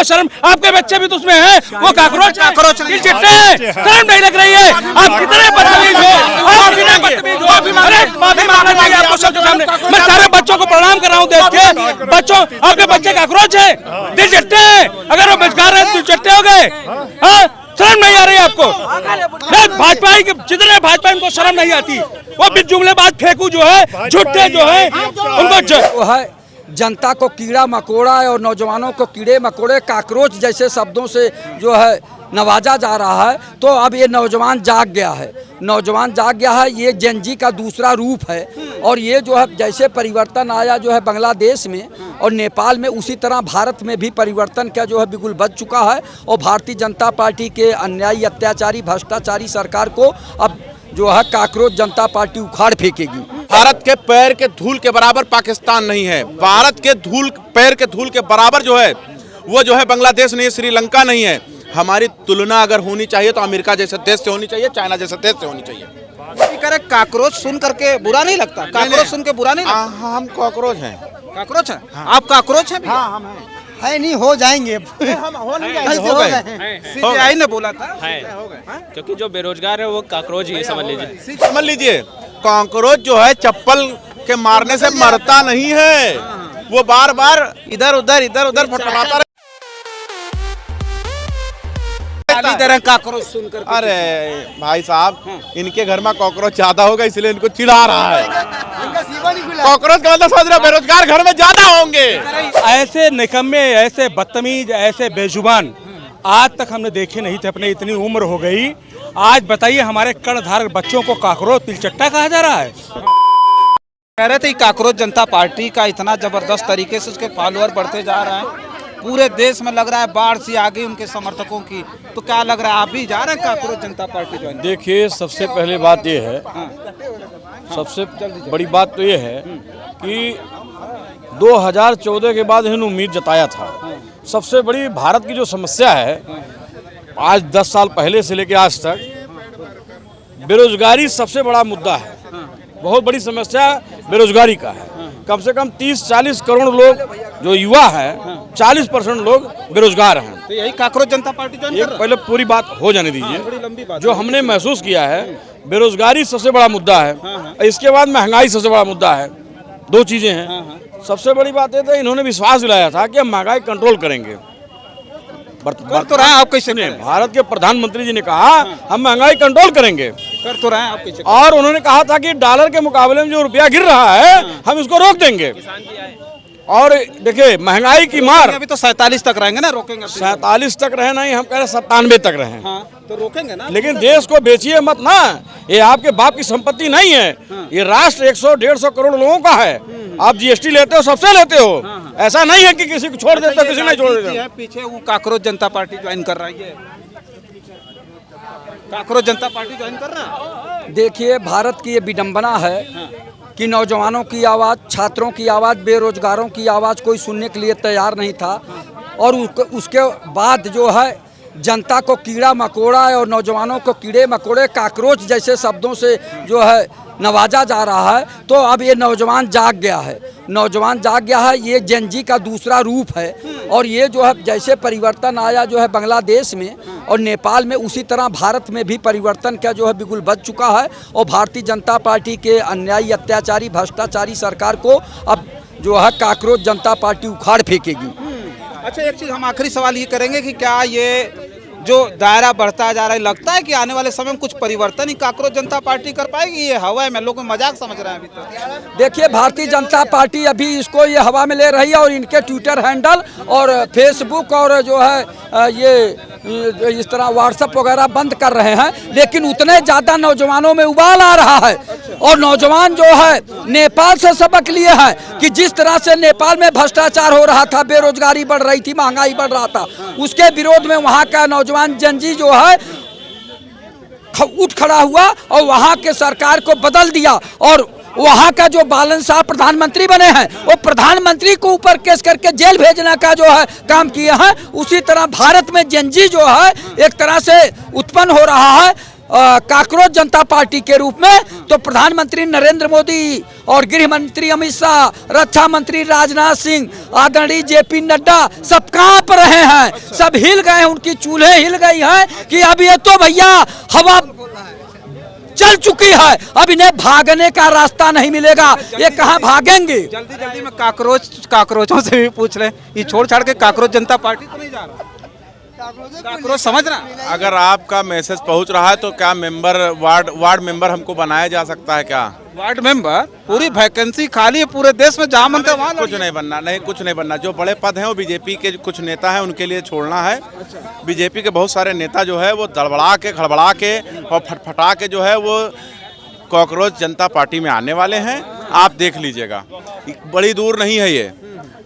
आपको शर्म, आपके बच्चे भी तो उसमें हैं, वो काकरोच चिट्टे हैं, शर्म नहीं लग रही है? आप कितने बदतमीज हो, आप कितने बदतमीज हो? अरे माफी मांगना चाहिए आपको सबके सामने। मैं सारे बच्चों को प्रणाम कर रहा हूँ देख के। बच्चों, आपके बच्चे काकरोच है, दिल चिट्टे हैं, अगर वो बेकार है दिल चिट्टे हो गए। हाँ, शर्म नहीं आ रही आपको? भाजपा जितने भाजपा इनको शर्म नहीं आती, वो बिन जुमलेबाज फेंकू जो है, झूठे जो है, उनको है जनता को कीड़ा मकोड़ा और नौजवानों को कीड़े मकोड़े काकरोच जैसे शब्दों से जो है नवाजा जा रहा है। तो अब ये नौजवान जाग गया है, नौजवान जाग गया है। ये जेनजी का दूसरा रूप है और ये जो है जैसे परिवर्तन आया जो है बांग्लादेश में और नेपाल में, उसी तरह भारत में भी परिवर्तन का जो है बिल्कुल बच चुका है। और भारतीय जनता पार्टी के अन्यायी अत्याचारी भ्रष्टाचारी सरकार को अब जो है काकरोच जनता पार्टी उखाड़ फेंकेगी। भारत के पैर के धूल के बराबर पाकिस्तान नहीं है, भारत के पैर के धूल के बराबर जो है वो जो है बांग्लादेश नहीं है, श्रीलंका नहीं है। हमारी तुलना अगर होनी चाहिए तो अमेरिका जैसे देश से होनी चाहिए, चाइना जैसे देश से होनी चाहिए। काकरोच सुन करके बुरा नहीं लगता? काकरोच सुन के बुरा नहीं लगता? हम कॉकरोच हैं। काकरोच है? आप काकरोच हैं? हाँ, हम हैं। है नहीं, हो जाएंगे। हम हो नहीं कल से हो गए। सीबीआई ने बोला था क्योंकि जो बेरोजगार है वो काकरोच ही समझ लीजिए। समझ लीजिए, कॉकरोच जो है चप्पल के मारने से मरता नहीं है, वो बार बार इधर उधर फटफटाता काकरोच सुनकर। अरे भाई साहब, इनके घर में कॉकरोच ज्यादा होगा इसलिए इनको चिढ़ा रहा है। कॉकरोच का मतलब समझ रहे, बेरोजगार घर में ज्यादा होंगे। ऐसे निकम्मे, ऐसे बदतमीज, ऐसे बेजुबान आज तक हमने देखे नहीं थे। अपने इतनी उम्र हो गई, आज बताइए हमारे कर्णधार बच्चों को काकरोच तिलचट्टा कहा जा रहा है। कह रहे थे काकरोच जनता पार्टी का इतना जबरदस्त तरीके से उसके फॉलोअर बढ़ते जा रहे हैं, पूरे देश में लग रहा है बाढ़ सी आ गई उनके समर्थकों की। तो क्या लग रहा है, आप भी जा रहे हैं काकरोच जनता पार्टी ज्वाइन? देखिए, सबसे पहले बात ये है, सबसे बड़ी बात तो ये है कि 2014 के बाद इन्होंने उम्मीद जताया था। सबसे बड़ी भारत की जो समस्या है आज 10 साल पहले से लेकर आज तक, बेरोजगारी सबसे बड़ा मुद्दा है। बहुत बड़ी समस्या बेरोजगारी का है। कम से कम 30-40 करोड़ लोग जो युवा हैं, 40% लोग बेरोजगार हैं। तो यही काकरोच जनता पार्टी ज्वाइन कर रहा है? पहले पूरी बात हो जाने दीजिए। बड़ी लंबी बात जो हमने महसूस किया है, बेरोजगारी सबसे बड़ा मुद्दा है, इसके बाद महंगाई सबसे बड़ा मुद्दा है। दो चीजें हैं। सबसे बड़ी बात यह था, इन्होंने विश्वास दिलाया था कि हम महंगाई कंट्रोल करेंगे। कर तो रहे हैं आप, कैसे नहीं? भारत के प्रधानमंत्री जी ने कहा हम महंगाई कंट्रोल करेंगे, कर तो रहे हैं आप कैसे? और उन्होंने कहा था कि डॉलर के मुकाबले में जो रुपया गिर रहा है हम इसको रोक देंगे। और देखिए महंगाई की मार, अभी तो 47 तक रहेंगे ना, रोकेंगे? 47 तक रहे नहीं, हम कह रहे 97 तक रहे। हाँ, तो रोकेंगे ना। लेकिन देश को बेचिए मत ना, ये आपके बाप की संपत्ति नहीं है। ये राष्ट्र 100-150 करोड़ लोगों का है। आप जीएसटी लेते हो, सबसे लेते हो। ऐसा नहीं है कि किसी को छोड़ देते हो, किसी नहीं छोड़ देते। पीछे वो काकरोच जनता पार्टी ज्वाइन कर रहा है, काकरोच जनता पार्टी ज्वाइन कर रहा है। देखिए, भारत की ये विडंबना है कि नौजवानों की आवाज़, छात्रों की आवाज़, बेरोजगारों की आवाज़ कोई सुनने के लिए तैयार नहीं था। और उसके बाद जो है जनता को कीड़ा मकोड़ा और नौजवानों को कीड़े मकोड़े काकरोच जैसे शब्दों से जो है नवाजा जा रहा है। तो अब ये नौजवान जाग गया है, नौजवान जाग गया है। ये जेनजी का दूसरा रूप है और ये जो है जैसे परिवर्तन आया जो है बांग्लादेश में और नेपाल में, उसी तरह भारत में भी परिवर्तन का जो है बिल्कुल बच चुका है। और भारतीय जनता पार्टी के अन्यायी अत्याचारी भ्रष्टाचारी सरकार को अब जो है काकरोच जनता पार्टी उखाड़ फेंकेगी। अच्छा, एक चीज़ हम आखिरी सवाल ये करेंगे कि क्या ये जो दायरा बढ़ता जा रहा है, लगता है कि आने वाले समय में कुछ परिवर्तन ही काकरोच जनता पार्टी कर पाएगी? ये हवा में लोग मजाक समझ रहे हैं अभी तक। देखिए, भारतीय जनता पार्टी अभी इसको ये हवा में ले रही है और इनके ट्विटर हैंडल और फेसबुक और जो है ये इस तरह व्हाट्सएप वगैरह बंद कर रहे हैं। लेकिन उतने ज़्यादा नौजवानों में उबाल आ रहा है और नौजवान जो है नेपाल से सबक लिए हैं कि जिस तरह से नेपाल में भ्रष्टाचार हो रहा था, बेरोजगारी बढ़ रही थी, महंगाई बढ़ रहा था, उसके विरोध में वहाँ का नौजवान जनजी जो है उठ खड़ा हुआ और वहाँ के सरकार को बदल दिया। और वहाँ का जो बालन साहब प्रधानमंत्री बने हैं, वो प्रधानमंत्री को ऊपर केस करके जेल भेजने का जो है काम किए हैं। उसी तरह भारत में जेनजी जो है एक तरह से उत्पन्न हो रहा है काकरोच जनता पार्टी के रूप में। तो प्रधानमंत्री नरेंद्र मोदी और गृह मंत्री अमित शाह, रक्षा मंत्री राजनाथ सिंह, आदरणीय जेपी नड्डा सब कांप रहे हैं सब हिल गए, उनकी चूल्हे हिल गई हैं कि अब ये तो भैया हवा चल चुकी है, अब इन्हें भागने का रास्ता नहीं मिलेगा, ये कहाँ भागेंगे। जल्दी जल्दी में काकरोचों से भी पूछ रहे, ये छोड़ छाड़ के काकरोच जनता पार्टी तो नहीं जा रहा, काकरोच समझ रहा। अगर आपका मैसेज पहुंच रहा है तो क्या मेंबर वार्ड मेंबर हमको बनाया जा सकता है क्या? वार्ड मेंबर पूरी वैकेंसी खाली है पूरे देश में, जहाँ मन कर वहाँ कुछ नहीं बनना, नहीं कुछ नहीं बनना। जो बड़े पद हैं वो बीजेपी के कुछ नेता हैं उनके लिए छोड़ना है। बीजेपी के बहुत सारे नेता जो है वो दड़बड़ा के खड़बड़ा के और फटफटा के जो है वो कॉकरोच जनता पार्टी में आने वाले हैं। आप देख लीजिएगा, बड़ी दूर नहीं है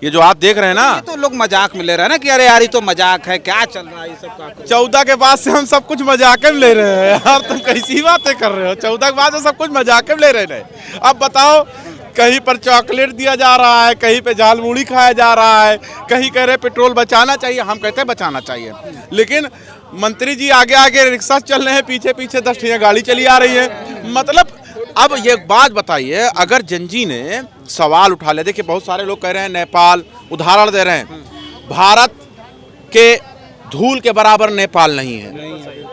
ये जो आप देख रहे हैं ना। तो लोग मजाक में ले रहे हैं ना कि अरे यार ये तो मजाक है, क्या चल रहा है ये सब का। 14 के बाद से हम सब कुछ मजाक में ले रहे हैं यार, तुम कैसी बातें कर रहे हो? 14 के बाद से सब कुछ मजाक में ले रहे हैं। अब बताओ, कहीं पर चॉकलेट दिया जा रहा है, कहीं पे जाल मूड़ी खाया जा रहा है, कहीं कह रहे पेट्रोल बचाना चाहिए। हम कहते हैं बचाना चाहिए, लेकिन मंत्री जी आगे आगे रिक्शा चल रहे हैं, पीछे पीछे 10 ठिया गाड़ी चली आ रही है। मतलब अब ये बात बताइए, अगर जंजी ने सवाल उठा लिया, देखिए बहुत सारे लोग कह रहे हैं नेपाल, उदाहरण दे रहे हैं, भारत के धूल के बराबर नेपाल नहीं है,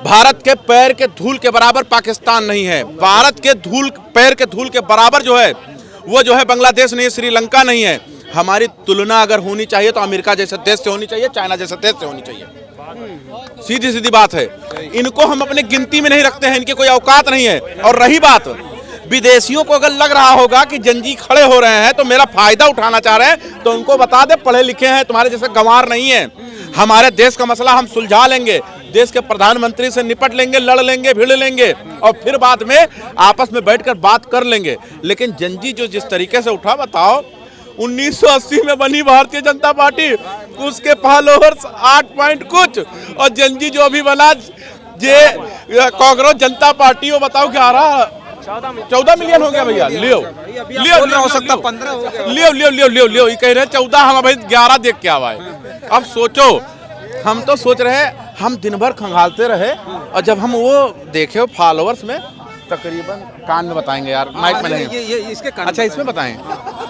भारत के पैर के धूल के बराबर पाकिस्तान नहीं है, भारत के पैर के धूल के बराबर जो है वो जो है बांग्लादेश नहीं है, श्रीलंका नहीं है। हमारी तुलना अगर होनी चाहिए तो अमेरिका जैसे देश से होनी चाहिए, चाइना जैसे देश से होनी चाहिए। सीधी सीधी बात है। इनको हम अपने गिनती में नहीं रखते हैं, इनकी कोई औकात नहीं है। और रही बात विदेशियों को, अगर लग रहा होगा कि जंजी खड़े हो रहे हैं तो मेरा फायदा उठाना चाह रहे हैं, तो उनको बता दे पढ़े लिखे हैं, तुम्हारे जैसे गंवार नहीं है। हमारे देश का मसला हम सुलझा लेंगे, देश के प्रधानमंत्री से निपट लेंगे, लड़ लेंगे, भिड़ लेंगे और फिर बाद में आपस में बैठकर बात कर लेंगे। लेकिन जंजी जो जिस तरीके से उठा, बताओ 1980 में बनी भारतीय जनता पार्टी, उसके फॉलोअर्स 8 पॉइंट कुछ, और जंजी जो अभी बना ये कॉकरोच जनता पार्टी, वो बताओ क्या आ रहा, 14 मिलियन हो गया भैया। लियो हो सकता 15 हो गया। लियो ये कह रहे हैं 14, हम भाई 11 देख के आवा है। अब सोचो, हम तो सोच रहे हैं, हम दिन भर खंगालते रहे और जब हम वो देखे फॉलोअर्स में तकरीबन, कान में बताएंगे यार, माइक में नहीं, ये इसके कान, अच्छा इसमें बताएं,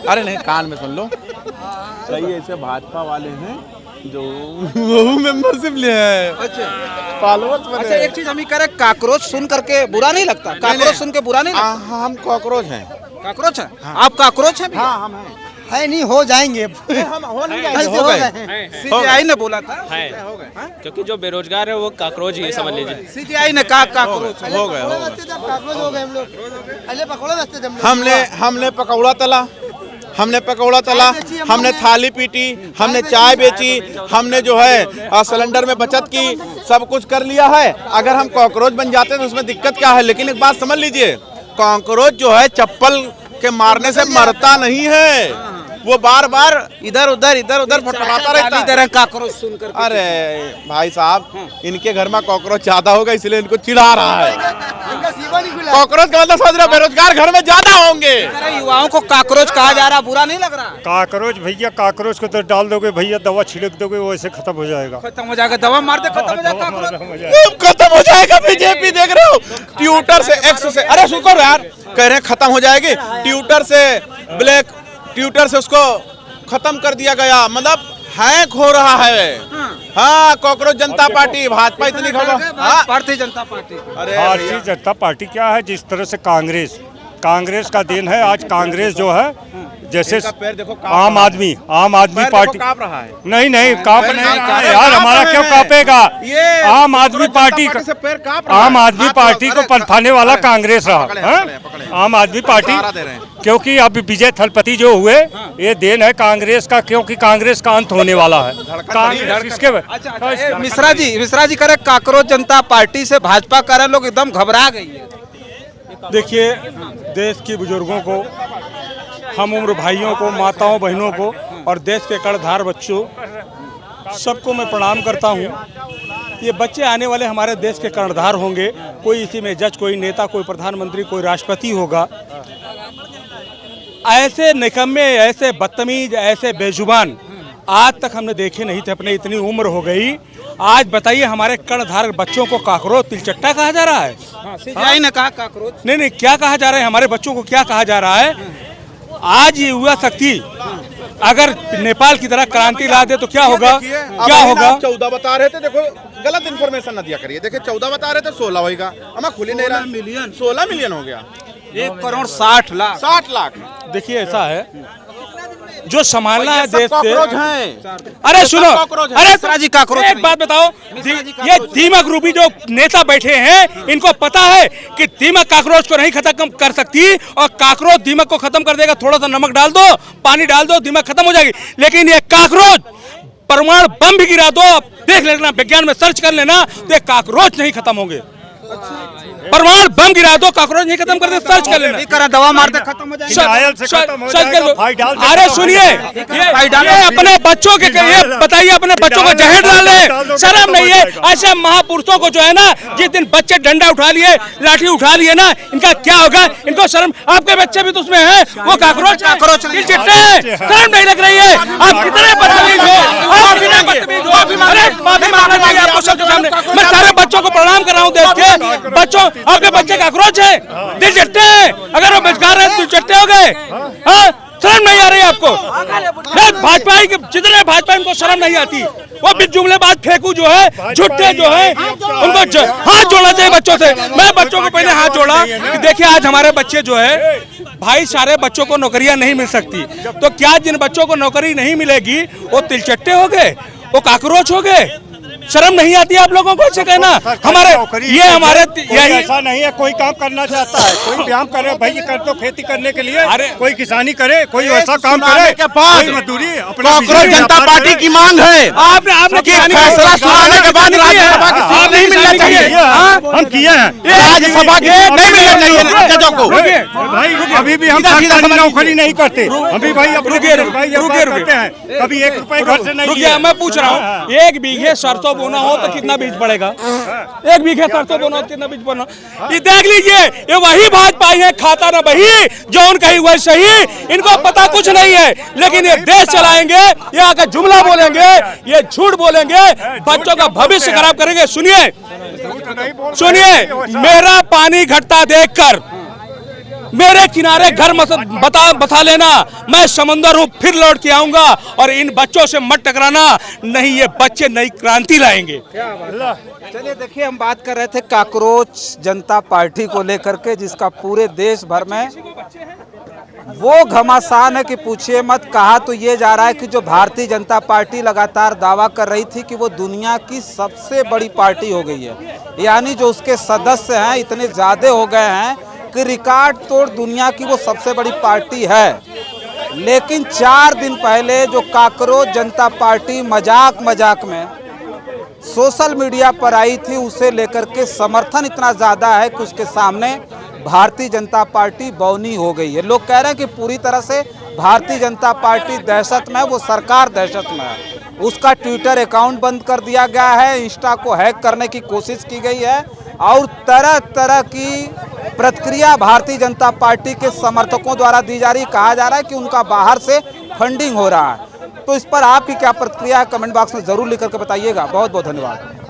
अरे नहीं कान में सुन लो। सही, ऐसे भाजपा वाले हैं जो वो मेंबरशिप ले है, अच्छा फॉलोअर्स बने। अच्छा एक चीज हम ही कह रहे, काकरोच सुन करके बुरा नहीं लगता? काकरोच सुन के बुरा नहीं लगता? हम कॉकरोच हैं। काकरोच है? आप काकरोच हैं? हाँ हम हैं। है नहीं, हो जाएंगे। हम हो नहीं ऐसे जाएंगे, हो गए। सीजीआई ने बोला था, है क्योंकि जो बेरोजगार है वो काकरोच ही समझ लीजिए। सीजीआई ने कहा काकरोच हो गए। काकरोच हो गए हम लोग, पहले पकौड़े बचते थे हम लोग। हमने पकौड़ा तला, हमने थाली पीटी, हमने चाय बेची, हमने जो है सिलेंडर में बचत की, सब कुछ कर लिया है। अगर हम कॉकरोच बन जाते तो उसमें दिक्कत क्या है? लेकिन एक बात समझ लीजिए, कॉकरोच जो है चप्पल के मारने से मरता नहीं है, वो बार बार इधर उधर फटफटाता रहता है। काकरोच सुनकर। अरे भाई साहब, इनके घर में कॉकरोच ज्यादा होगा इसलिए इनको चिढ़ा रहा है। कॉकरोच का मतलब समझ रहे हो, बेरोजगार घर में ज्यादा होंगे। युवाओं को काकरोच कहा जा रहा, बुरा नहीं लग रहा? काकरोच भैया, काकरोच को तो डाल दोगे भैया, दवा छिड़क दोगे, वो ऐसे खत्म हो जाएगा। खत्म हो जाएगा, दवा मार दे खत्म हो जाएगा खत्म हो जाएगा। बीजेपी देख रहे हो, ट्विटर से एक्स से, अरे सुनो यार, कह रहे हैं खत्म हो जाएगी, ट्विटर से उसको खत्म कर दिया गया, मतलब हैक हो रहा है। हाँ कॉकरोच जनता पार्टी, भाजपा इतनी खबर, भारतीय जनता पार्टी। अरे भारतीय जनता पार्टी क्या है, जिस तरह से कांग्रेस का देन है। आज कांग्रेस जो है, जैसे आम आदमी पार्टी कांप रहा है। नहीं कांप नहीं रहा है यार, हमारा क्यों कांपेगा? आम आदमी पार्टी को पलटाने वाला कांग्रेस रहा। आम आदमी पार्टी, क्योंकि अब विजय थलपति जो हुए, ये देन है कांग्रेस का, क्योंकि कांग्रेस का अंत होने वाला है। मिश्रा जी कह रहे काकरोच जनता पार्टी से भाजपा कर रहे लोग एकदम घबरा गई है। देखिए, देश के बुजुर्गों को, हम उम्र भाइयों को, माताओं बहनों को और देश के कर्णधार बच्चों, सबको मैं प्रणाम करता हूँ। ये बच्चे आने वाले हमारे देश के कर्णधार होंगे। कोई इसी में जज, कोई नेता, कोई प्रधानमंत्री, कोई राष्ट्रपति होगा। ऐसे निकम्मे, ऐसे बदतमीज, ऐसे बेजुबान आज तक हमने देखे नहीं थे। अपने इतनी उम्र हो गई, आज बताइए हमारे कर्णधार बच्चों को काकरोच, तिलचट्टा कहा जा रहा है? सीजीआई ने कहा काकरोच। नहीं, क्या कहा जा रहा है? हमारे बच्चों को क्या कहा जा रहा है? आज ये युवा शक्ति अगर नेपाल की तरह क्रांति ला दे तो क्या होगा? क्या होगा? 14 बता रहे थे, देखो गलत इन्फॉर्मेशन न दिया करिए। देखिए 14 बता रहे थे, 16 होगा, हमें खुली नहीं रहा। 16 मिलियन हो गया, 1,60,00,000। 60 लाख। देखिए ऐसा है, जो संभालना है देश से। हैं। अरे सुनो, मिश्रा जी काकरोच एक बात बताओ, ये दीमक रूपी जो नेता बैठे हैं, इनको पता है कि दीमक काकरोच को नहीं खत्म कर सकती, और काकरोच दीमक को खत्म कर देगा। थोड़ा सा नमक डाल दो, पानी डाल दो, दीमक खत्म हो जाएगी। लेकिन ये काकरोच परमाणु बम भी गिरा दो, देख लेना, विज्ञान में सर्च कर लेना, तो ये काकरोच नहीं खत्म होंगे। परमाणु बम गिरा दो, काकरोच नहीं खत्म करते, सर्च कर लेना। दवा मारते खत्म हो जाएगा। अरे सुनिए, ये अपने बच्चों के, ये बताइए अपने बच्चों को जहर डाले, शर्म नहीं है? ऐसे महापुरुषों को जो है ना, जिस दिन बच्चे डंडा उठा लिए, लाठी उठा लिए ना, इनका क्या होगा? इनको शर्म, आपके बच्चे भी तो उसमें हैं, वो काकरोच चिट्टे, शर्म नहीं लग रही है? आप कितने बदतमीज हो, आप कितने बदतमीज हो? अरे माफी मांगना चाहिए आपको सबके सामने। मैं सारे बच्चों को प्रणाम कर रहा हूँ देख के। बच्चों, आपके बच्चे काकरोच है, दिल चट्टे हैं। अगर वो बेकार है तो चट्टे हो गए। शर्म नहीं आ रही आपको? भाजपा के जितने भाजपा, इनको शर्म नहीं आती। वो भी जुमलेबाज फेंकू जो है, झुट्टे जो है, उनको हाथ जोड़ना चाहिए बच्चों से। मैं बच्चों को पहले हाथ जोड़ा कि देखिए आज हमारे बच्चे जो है भाई, सारे बच्चों को नौकरियां नहीं मिल सकती, तो क्या जिन बच्चों को नौकरी नहीं मिलेगी वो तिलचट्टे हो गए, वो काकरोच हो गए? शर्म नहीं आती आप लोगों को ऐसे कहना? हमारे ये हमारे यही ऐसा नहीं है, कोई काम करना चाहता है, कोई व्यायाम करे भाई, कर दो खेती करने के लिए, कोई किसानी करे, कोई ऐसा काम करे के बाद मजदूरी। कांग्रेस जनता पार्टी की मांग है, आपने फैसला सुनाने के बाद राज्यसभा की सीट नहीं मिलना चाहिए। हम किए हैं, राज्यसभा की सीट नहीं मिलना चाहिए जजों को। भाई अभी भी हम सरकारी नौकरी नहीं करते, अभी भाई रुकिए, करते हैं, कभी 1 रुपए घर से नहीं। रुकिए, मैं पूछ रहा हूँ, 1 बीघे सरसों बोना हो तो कितना बीज पड़ेगा? 1 बीघे सरसों बोना हो तो कितना बीज बोना? ये देख लीजिए, ये वही भाजपा है, खाता ना वही जो उनका ही वही सही। इनको पता कुछ नहीं है, लेकिन ये देश चलाएंगे, ये आकर जुमला बोलेंगे, ये झूठ बोलेंगे, बच्चों का भविष्य खराब करेंगे। सुनिए सुनिए, मेरा पानी घटता देखकर मेरे किनारे घर बता लेना, मैं समंदर हूँ, फिर लौट के आऊंगा, और इन बच्चों से मत टकराना, नहीं ये बच्चे नई क्रांति लाएंगे। चलिए देखिए, हम बात कर रहे थे काकरोच जनता पार्टी को लेकर के, जिसका पूरे देश भर में वो घमासान है कि पूछिए मत। कहा तो ये जा रहा है कि जो भारतीय जनता पार्टी लगातार दावा कर रही थी कि वो दुनिया की सबसे बड़ी पार्टी हो गई है, यानी जो उसके सदस्य हैं इतने ज़्यादा हो गए हैं कि रिकॉर्ड तोड़ दुनिया की वो सबसे बड़ी पार्टी है। लेकिन 4 दिन पहले जो काकरोच जनता पार्टी मजाक में सोशल मीडिया पर आई थी, उसे लेकर के समर्थन इतना ज़्यादा है कि उसके सामने भारतीय जनता पार्टी बौनी हो गई है। लोग कह रहे हैं कि पूरी तरह से भारतीय जनता पार्टी दहशत में है, वो सरकार दहशत में है। उसका ट्विटर अकाउंट बंद कर दिया गया है, इंस्टा को हैक करने की कोशिश की गई है, और तरह तरह की प्रतिक्रिया भारतीय जनता पार्टी के समर्थकों द्वारा दी जा रही। कहा जा रहा है कि उनका बाहर से फंडिंग हो रहा है। तो इस पर आपकी क्या प्रतिक्रिया है, कमेंट बॉक्स में ज़रूर लिख करके बताइएगा। बहुत बहुत धन्यवाद।